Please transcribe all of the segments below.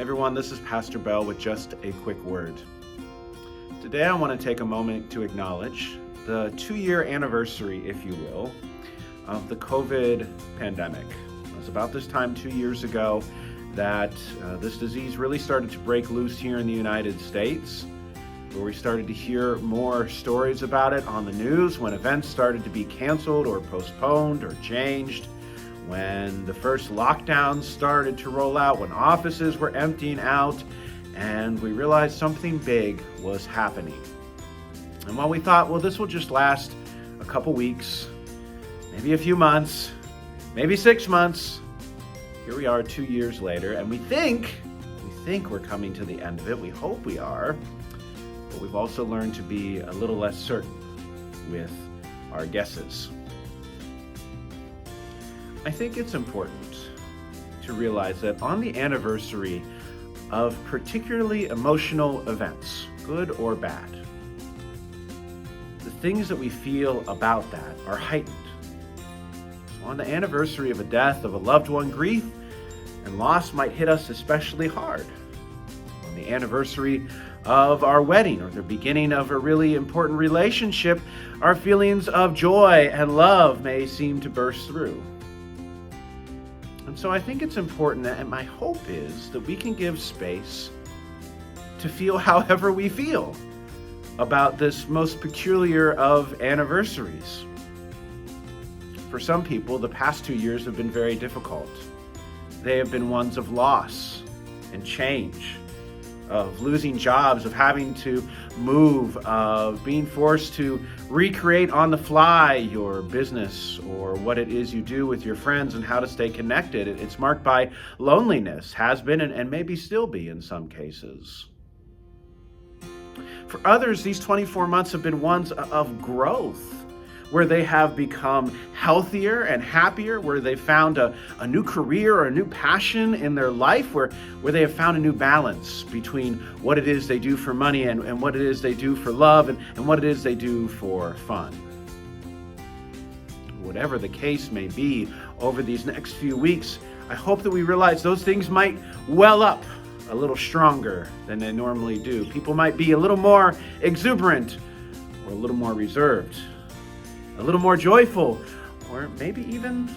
Everyone, this is Pastor Bell with just a quick word. Today I want to take a moment to acknowledge the 2-year anniversary, if you will, of the COVID pandemic. It was about this time 2 years ago that this disease really started to break loose here in the United States, where we started to hear more stories about it on the news when events started to be canceled or postponed or changed, when the first lockdowns started to roll out, when offices were emptying out, and we realized something big was happening. And while we thought, well, this will just last a couple weeks, maybe a few months, maybe 6 months, here we are 2 years later, and we think we're coming to the end of it. We hope we are, but we've also learned to be a little less certain with our guesses. I think it's important to realize that on the anniversary of particularly emotional events, good or bad, the things that we feel about that are heightened. So on the anniversary of a death of a loved one, grief and loss might hit us especially hard. On the anniversary of our wedding or the beginning of a really important relationship, our feelings of joy and love may seem to burst through. And so I think it's important, and my hope is that we can give space to feel however we feel about this most peculiar of anniversaries. For some people, the past 2 years have been very difficult. They have been ones of loss and change, of losing jobs, of having to move, of being forced to recreate on the fly your business or what it is you do with your friends and how to stay connected. It's marked by loneliness, has been and maybe still be in some cases. For others, these 24 months have been ones of growth, where they have become healthier and happier, where they found a new career or a new passion in their life, where they have found a new balance between what it is they do for money and what it is they do for love and what it is they do for fun. Whatever the case may be, over these next few weeks, I hope that we realize those things might well up a little stronger than they normally do. People might be a little more exuberant or a little more reserved, a little more joyful, or maybe even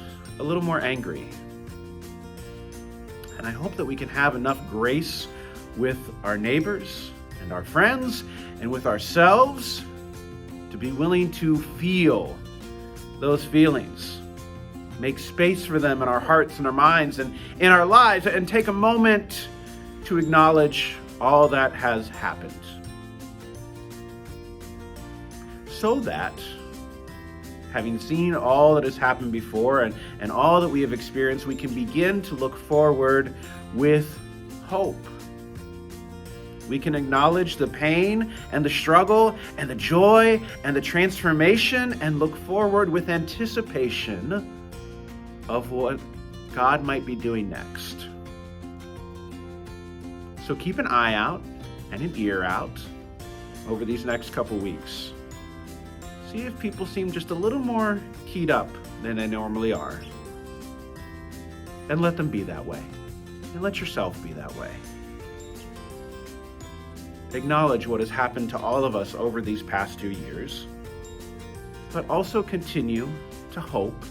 a little more angry. And I hope that we can have enough grace with our neighbors and our friends and with ourselves to be willing to feel those feelings, make space for them in our hearts and our minds and in our lives, and take a moment to acknowledge all that has happened, so that, having seen all that has happened before and all that we have experienced, we can begin to look forward with hope. We can acknowledge the pain and the struggle and the joy and the transformation and look forward with anticipation of what God might be doing next. So keep an eye out and an ear out over these next couple weeks. See if people seem just a little more keyed up than they normally are. And let them be that way. And let yourself be that way. Acknowledge what has happened to all of us over these past 2 years, but also continue to hope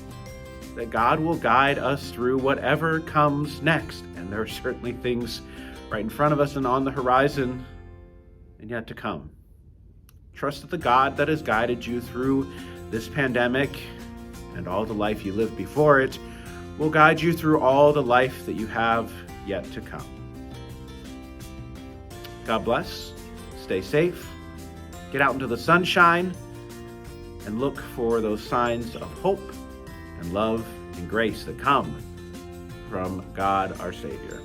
that God will guide us through whatever comes next. And there are certainly things right in front of us and on the horizon and yet to come. Trust that the God that has guided you through this pandemic and all the life you lived before it will guide you through all the life that you have yet to come. God bless. Stay safe. Get out into the sunshine and look for those signs of hope and love and grace that come from God our Savior.